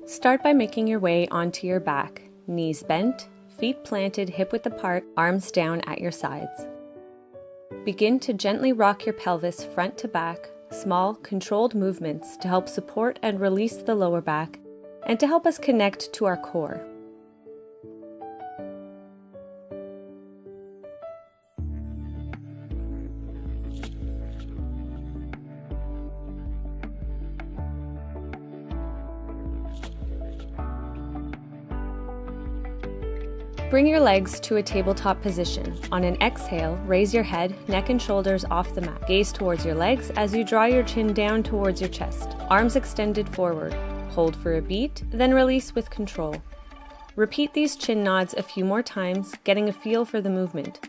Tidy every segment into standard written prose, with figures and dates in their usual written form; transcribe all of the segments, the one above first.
Start by making your way onto your back, knees bent, feet planted hip width apart, arms down at your sides. Begin to gently rock your pelvis front to back, small, controlled movements to help support and release the lower back and to help us connect to our core. Bring your legs to a tabletop position. On an exhale, raise your head, neck and shoulders off the mat. Gaze towards your legs as you draw your chin down towards your chest. Arms extended forward. Hold for a beat, then release with control. Repeat these chin nods a few more times, getting a feel for the movement.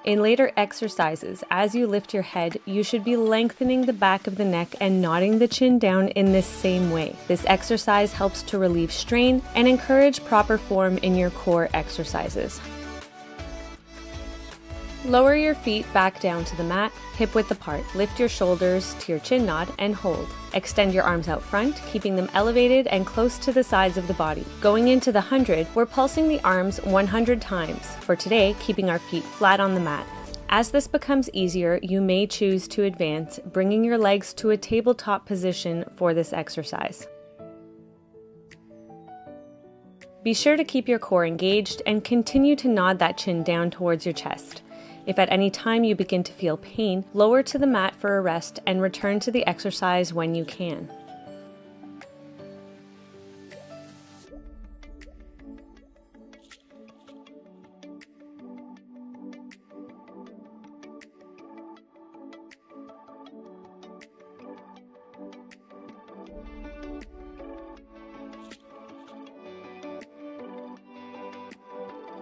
In later exercises, as you lift your head, you should be lengthening the back of the neck and nodding the chin down in this same way. This exercise helps to relieve strain and encourage proper form in your core exercises. Lower your feet back down to the mat, hip width apart. Lift your shoulders to your chin nod and hold. Extend your arms out front, keeping them elevated and close to the sides of the body. Going into the 100, we're pulsing the arms 100 times. For today, keeping our feet flat on the mat. As this becomes easier, you may choose to advance, bringing your legs to a tabletop position for this exercise. Be sure to keep your core engaged and continue to nod that chin down towards your chest. If at any time you begin to feel pain, lower to the mat for a rest and return to the exercise when you can.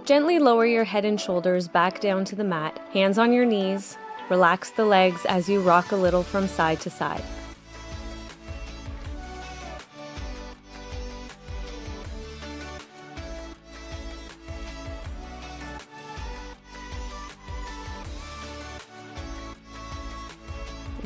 Gently lower your head and shoulders back down to the mat, hands on your knees. Relax the legs as you rock a little from side to side.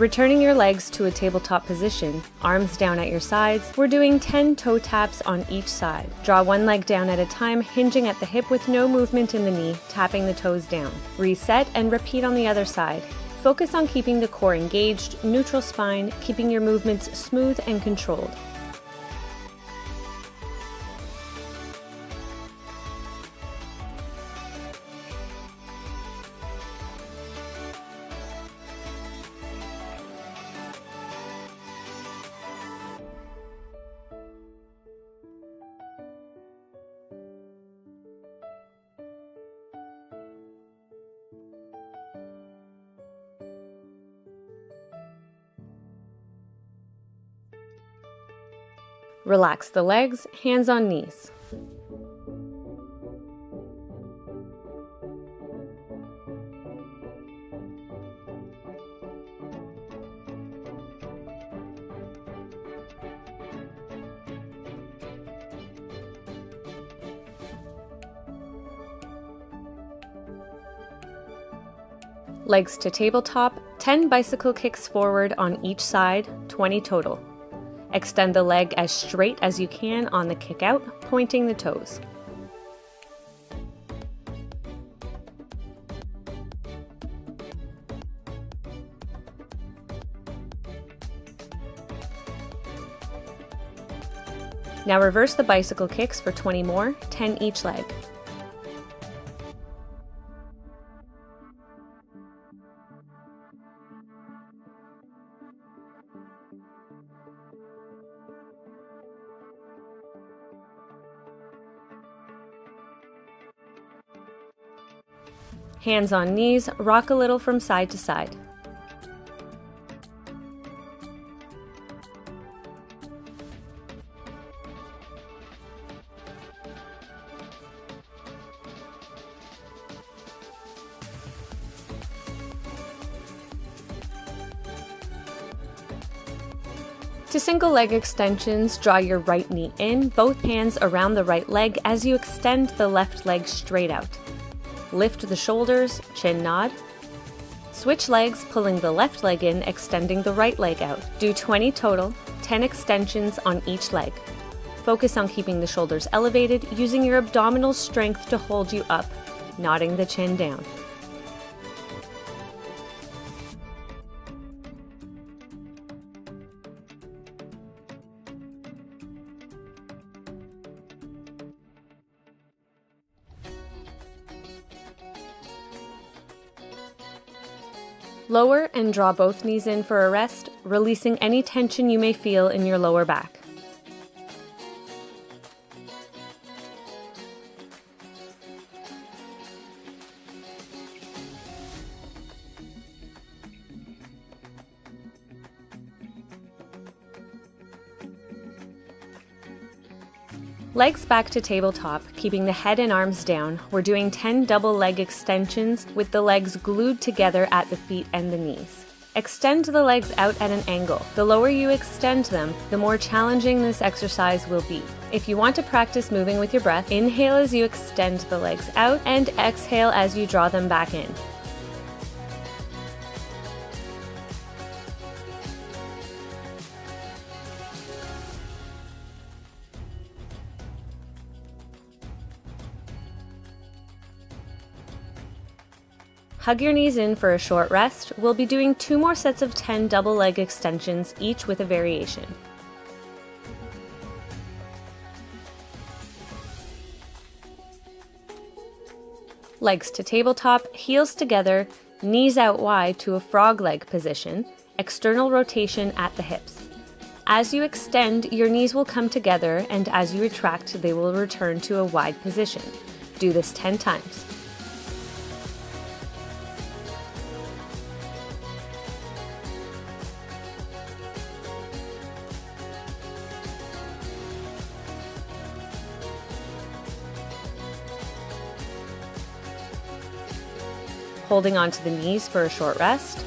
Returning your legs to a tabletop position, arms down at your sides, we're doing 10 toe taps on each side. Draw one leg down at a time, hinging at the hip with no movement in the knee, tapping the toes down. Reset and repeat on the other side. Focus on keeping the core engaged, neutral spine, keeping your movements smooth and controlled. Relax the legs, hands on knees. Legs to tabletop, 10 bicycle kicks forward on each side, 20 total. Extend the leg as straight as you can on the kick out, pointing the toes. Now reverse the bicycle kicks for 20 more, 10 each leg. Hands on knees, rock a little from side to side. To single leg extensions, draw your right knee in, both hands around the right leg as you extend the left leg straight out. Lift the shoulders, chin nod. Switch legs, pulling the left leg in, extending the right leg out. Do 20 total, 10 extensions on each leg. Focus on keeping the shoulders elevated, using your abdominal strength to hold you up, nodding the chin down. Lower and draw both knees in for a rest, releasing any tension you may feel in your lower back. Legs back to tabletop, keeping the head and arms down. We're doing 10 double leg extensions with the legs glued together at the feet and the knees. Extend the legs out at an angle. The lower you extend them, the more challenging this exercise will be. If you want to practice moving with your breath, inhale as you extend the legs out and exhale as you draw them back in. Hug your knees in for a short rest. We'll be doing 2 more sets of 10 double leg extensions, each with a variation. Legs to tabletop, heels together, knees out wide to a frog leg position, external rotation at the hips. As you extend, your knees will come together, and as you retract, they will return to a wide position. Do this 10 times. Holding onto the knees for a short rest.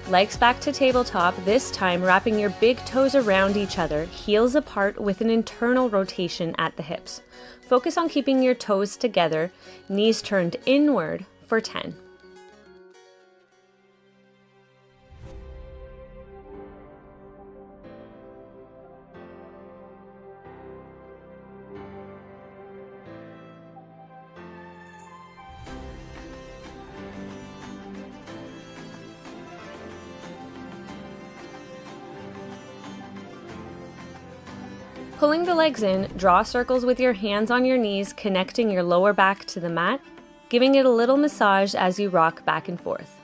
Legs back to tabletop, this time wrapping your big toes around each other, heels apart with an internal rotation at the hips. Focus on keeping your toes together, knees turned inward for 10. Pulling the legs in, draw circles with your hands on your knees, connecting your lower back to the mat, giving it a little massage as you rock back and forth.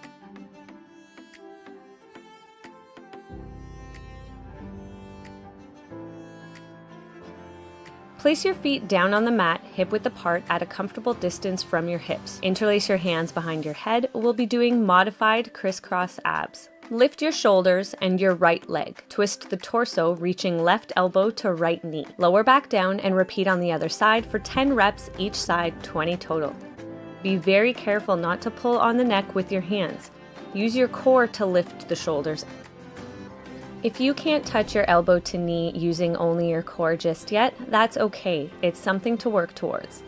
Place your feet down on the mat, hip width apart at a comfortable distance from your hips. Interlace your hands behind your head. We'll be doing modified crisscross abs. Lift your shoulders and your right leg. Twist the torso, reaching left elbow to right knee. Lower back down and repeat on the other side for 10 reps each side, 20 total. Be very careful not to pull on the neck with your hands. Use your core to lift the shoulders. If you can't touch your elbow to knee using only your core just yet, that's okay. It's something to work towards.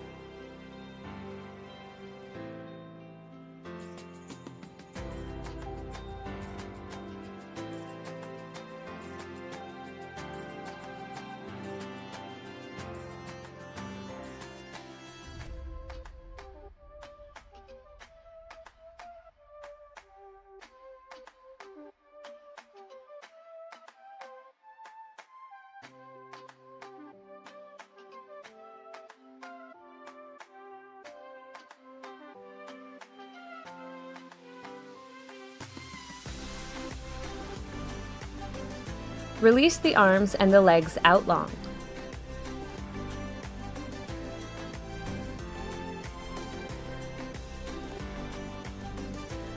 Release the arms and the legs out long.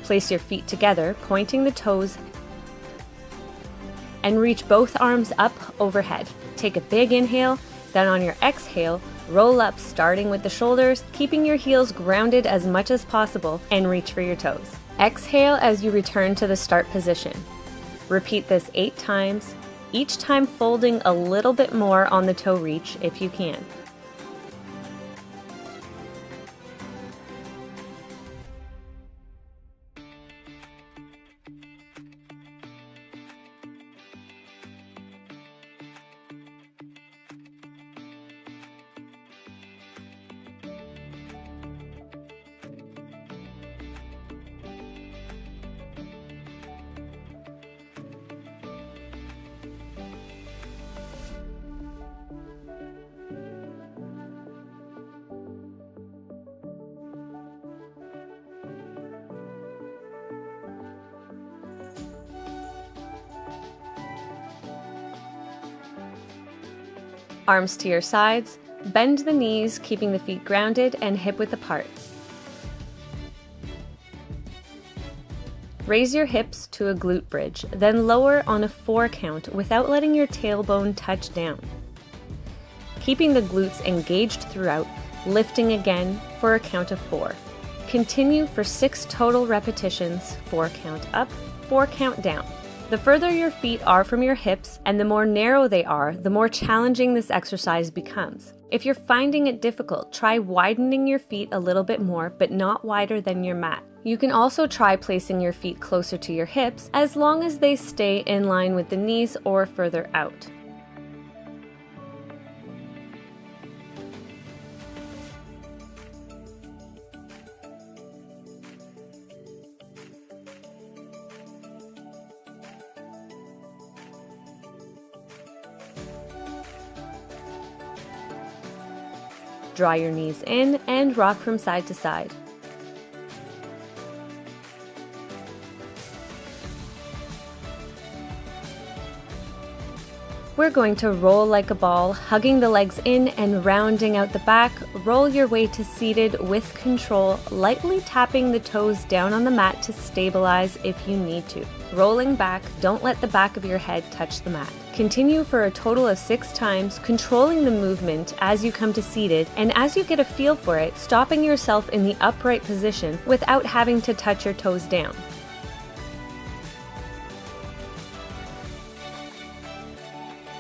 Place your feet together, pointing the toes, and reach both arms up overhead. Take a big inhale, then on your exhale, roll up starting with the shoulders, keeping your heels grounded as much as possible, and reach for your toes. Exhale as you return to the start position. Repeat this 8 times, each time folding a little bit more on the toe reach if you can. Arms to your sides, bend the knees, keeping the feet grounded and hip-width apart. Raise your hips to a glute bridge, then lower on a 4 count without letting your tailbone touch down. Keeping the glutes engaged throughout, lifting again for a count of 4. Continue for 6 total repetitions, 4 count up, 4 count down. The further your feet are from your hips and the more narrow they are, the more challenging this exercise becomes. If you're finding it difficult, try widening your feet a little bit more, but not wider than your mat. You can also try placing your feet closer to your hips, as long as they stay in line with the knees or further out. Draw your knees in and rock from side to side. We're going to roll like a ball, hugging the legs in and rounding out the back. Roll your way to seated with control, lightly tapping the toes down on the mat to stabilize if you need to. Rolling back, don't let the back of your head touch the mat. Continue for a total of 6 times, controlling the movement as you come to seated, and as you get a feel for it, stopping yourself in the upright position without having to touch your toes down.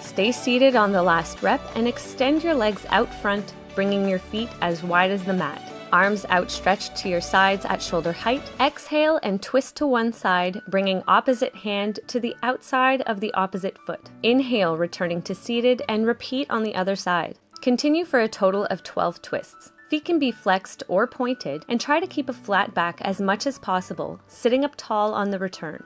Stay seated on the last rep and extend your legs out front, bringing your feet as wide as the mat. Arms outstretched to your sides at shoulder height. Exhale and twist to one side, bringing opposite hand to the outside of the opposite foot. Inhale, returning to seated, and repeat on the other side. Continue for a total of 12 twists. Feet can be flexed or pointed, and try to keep a flat back as much as possible, sitting up tall on the return.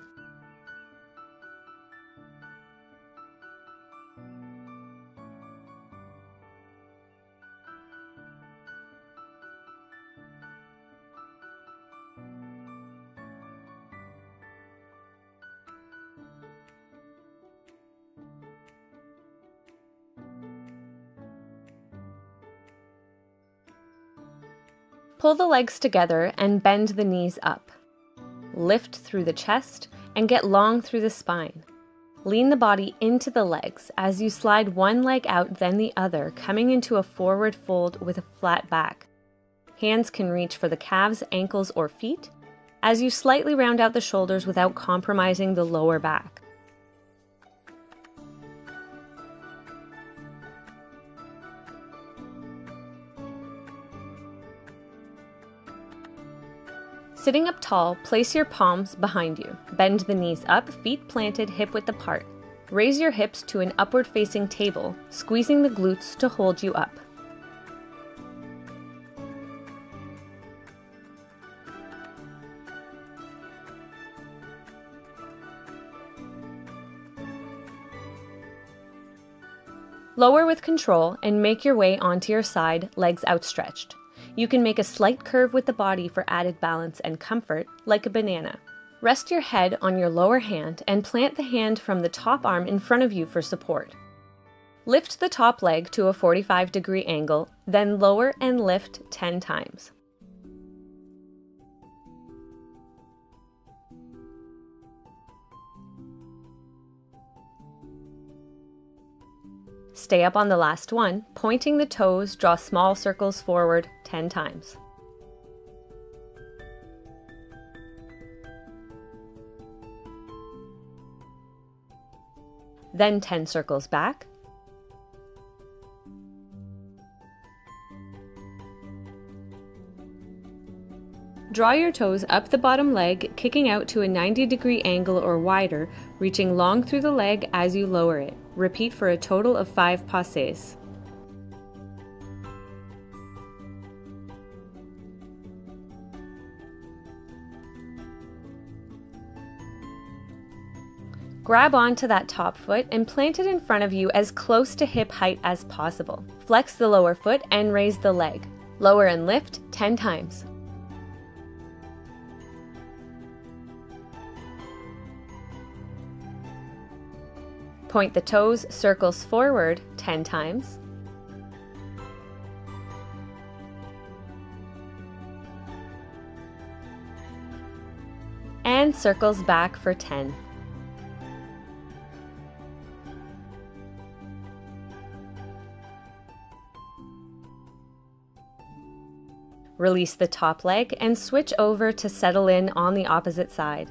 Pull the legs together and bend the knees up. Lift through the chest and get long through the spine. Lean the body into the legs as you slide one leg out, then the other, coming into a forward fold with a flat back. Hands can reach for the calves, ankles, or feet as you slightly round out the shoulders without compromising the lower back. Sitting up tall, place your palms behind you. Bend the knees up, feet planted, hip-width apart. Raise your hips to an upward-facing table, squeezing the glutes to hold you up. Lower with control and make your way onto your side, legs outstretched. You can make a slight curve with the body for added balance and comfort, like a banana. Rest your head on your lower hand and plant the hand from the top arm in front of you for support. Lift the top leg to a 45-degree angle, then lower and lift 10 times. Stay up on the last one, pointing the toes, draw small circles forward 10 times. Then 10 circles back. Draw your toes up the bottom leg, kicking out to a 90-degree angle or wider, reaching long through the leg as you lower it. Repeat for a total of 5 passes. Grab onto that top foot and plant it in front of you as close to hip height as possible. Flex the lower foot and raise the leg. Lower and lift 10 times. Point the toes, circles forward 10 times. and circles back for 10. Release the top leg and switch over to settle in on the opposite side.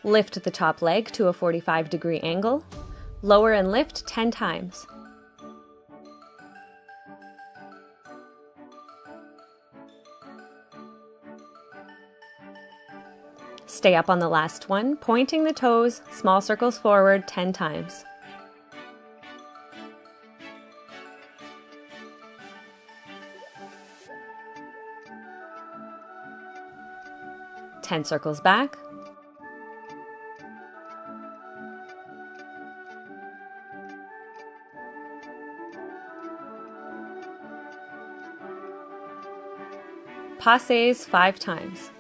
Lift the top leg to a 45-degree angle. Lower and lift 10 times. Stay up on the last one, pointing the toes, small circles forward 10 times. Ten circles back. Passes 5 times.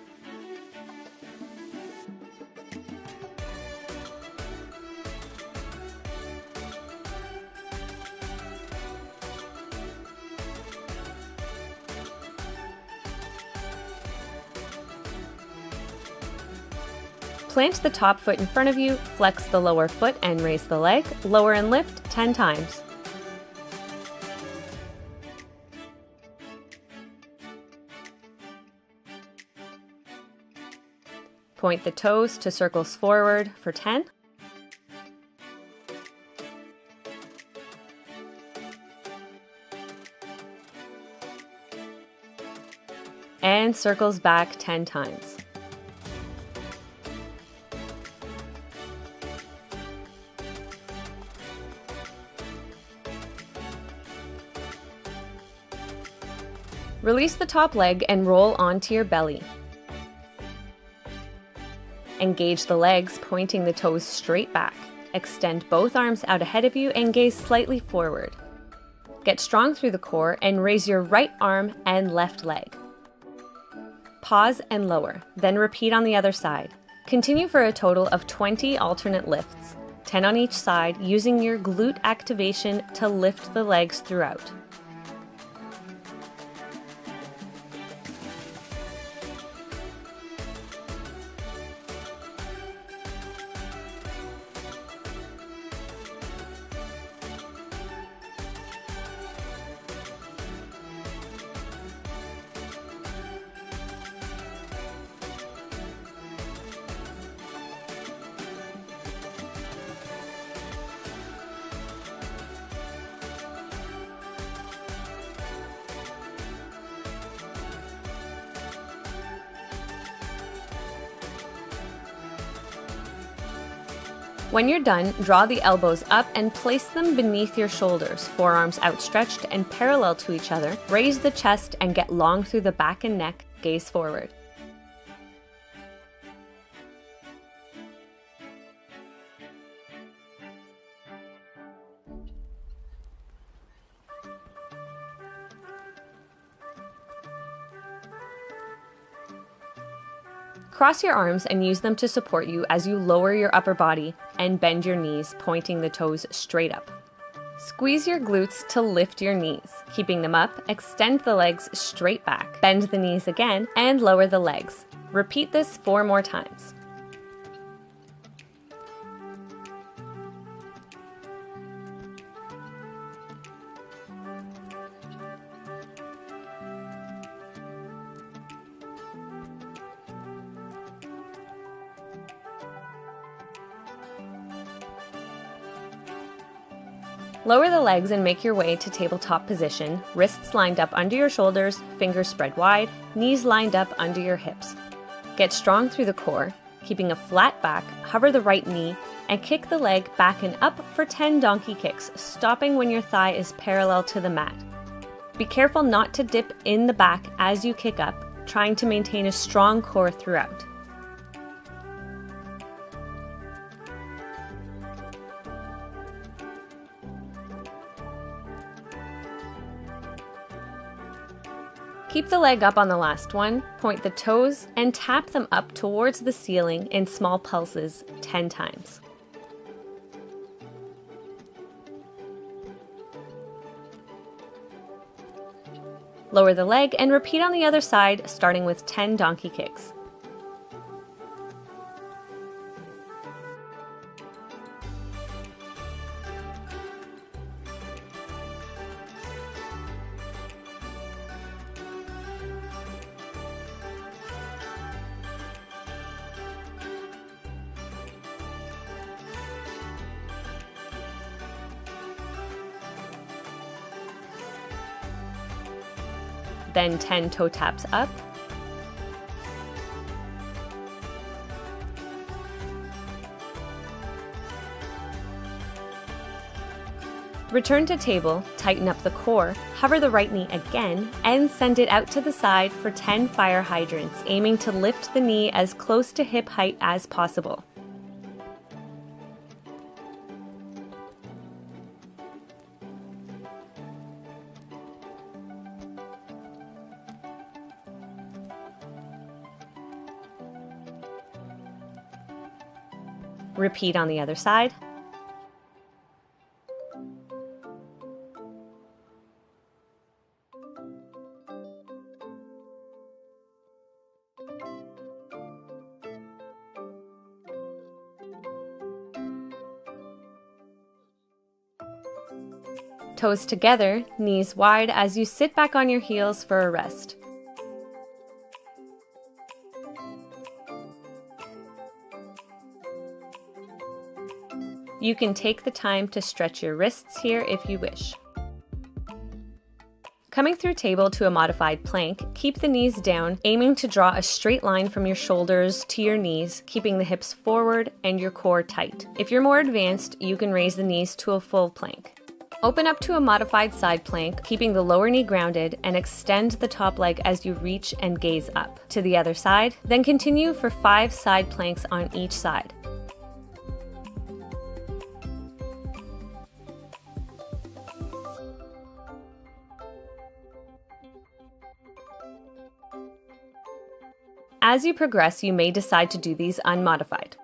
Plant the top foot in front of you, flex the lower foot and raise the leg, lower and lift 10 times. Point the toes to circles forward for 10. And circles back 10 times. Release the top leg and roll onto your belly. Engage the legs, pointing the toes straight back. Extend both arms out ahead of you and gaze slightly forward. Get strong through the core and raise your right arm and left leg. Pause and lower, then repeat on the other side. Continue for a total of 20 alternate lifts, 10 on each side, using your glute activation to lift the legs throughout. When you're done, draw the elbows up and place them beneath your shoulders, forearms outstretched and parallel to each other. Raise the chest and get long through the back and neck, gaze forward. Cross your arms and use them to support you as you lower your upper body and bend your knees, pointing the toes straight up. Squeeze your glutes to lift your knees. Keeping them up, extend the legs straight back, bend the knees again, and lower the legs. Repeat this 4 more times. Lower the legs and make your way to tabletop position, wrists lined up under your shoulders, fingers spread wide, knees lined up under your hips. Get strong through the core, keeping a flat back, hover the right knee, and kick the leg back and up for 10 donkey kicks, stopping when your thigh is parallel to the mat. Be careful not to dip in the back as you kick up, trying to maintain a strong core throughout. Keep the leg up on the last one, point the toes, and tap them up towards the ceiling in small pulses 10 times. Lower the leg and repeat on the other side, starting with 10 donkey kicks. Then 10 toe taps up. Return to table, tighten up the core, hover the right knee again, and send it out to the side for 10 fire hydrants, aiming to lift the knee as close to hip height as possible. Repeat on the other side. Toes together, knees wide as you sit back on your heels for a rest. You can take the time to stretch your wrists here if you wish. Coming through table to a modified plank, keep the knees down, aiming to draw a straight line from your shoulders to your knees, keeping the hips forward and your core tight. If you're more advanced, you can raise the knees to a full plank. Open up to a modified side plank, keeping the lower knee grounded, and extend the top leg as you reach and gaze up. To the other side, then continue for 5 side planks on each side. As you progress, you may decide to do these unmodified.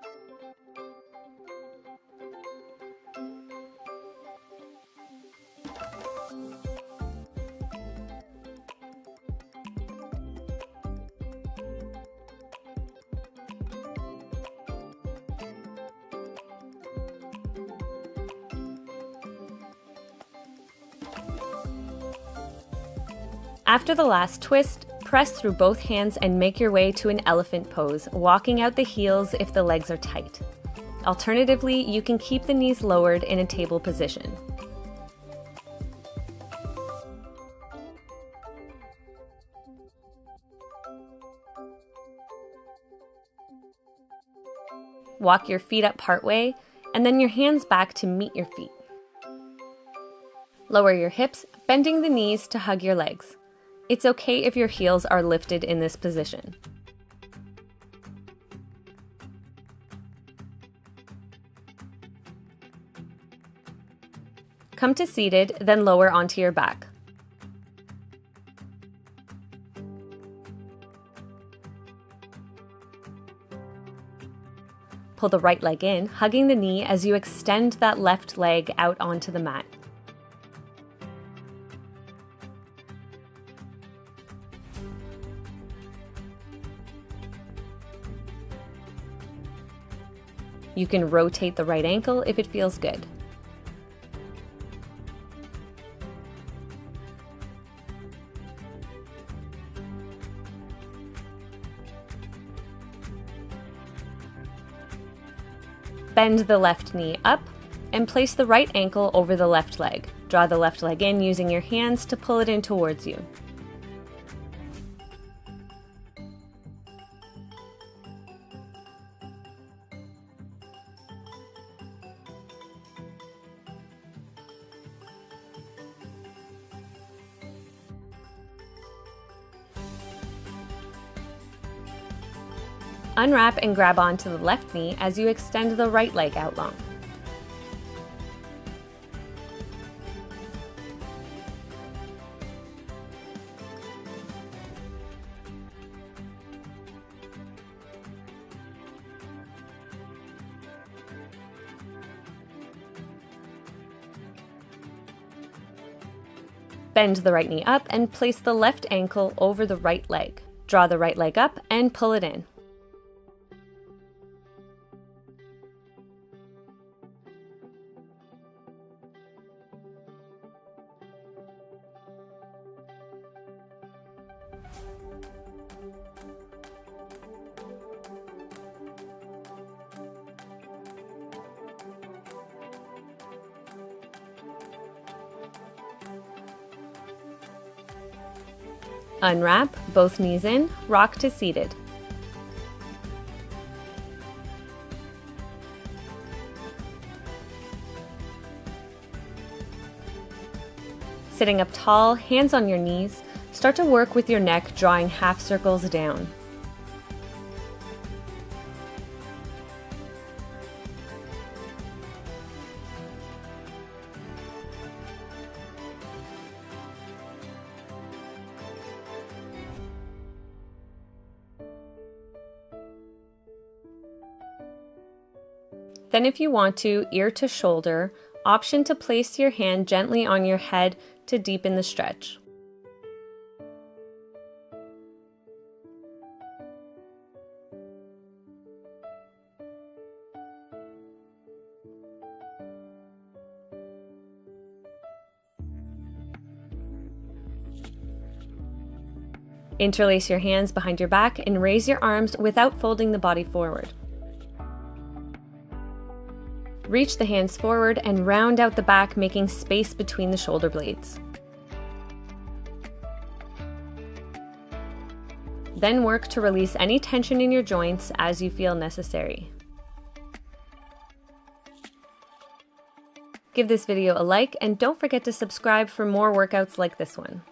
After the last twist, press through both hands and make your way to an elephant pose, walking out the heels if the legs are tight. Alternatively, you can keep the knees lowered in a table position. Walk your feet up partway, and then your hands back to meet your feet. Lower your hips, bending the knees to hug your legs. It's okay if your heels are lifted in this position. Come to seated, then lower onto your back. Pull the right leg in, hugging the knee as you extend that left leg out onto the mat. You can rotate the right ankle if it feels good. Bend the left knee up and place the right ankle over the left leg. Draw the left leg in using your hands to pull it in towards you. Unwrap and grab onto the left knee as you extend the right leg out long. Bend the right knee up and place the left ankle over the right leg. Draw the right leg up and pull it in. Unwrap, both knees in, rock to seated. Sitting up tall, hands on your knees, start to work with your neck, drawing half circles down. Then if you want to, ear to shoulder, option to place your hand gently on your head to deepen the stretch. Interlace your hands behind your back and raise your arms without folding the body forward. Reach the hands forward and round out the back, making space between the shoulder blades. Then work to release any tension in your joints as you feel necessary. Give this video a like and don't forget to subscribe for more workouts like this one.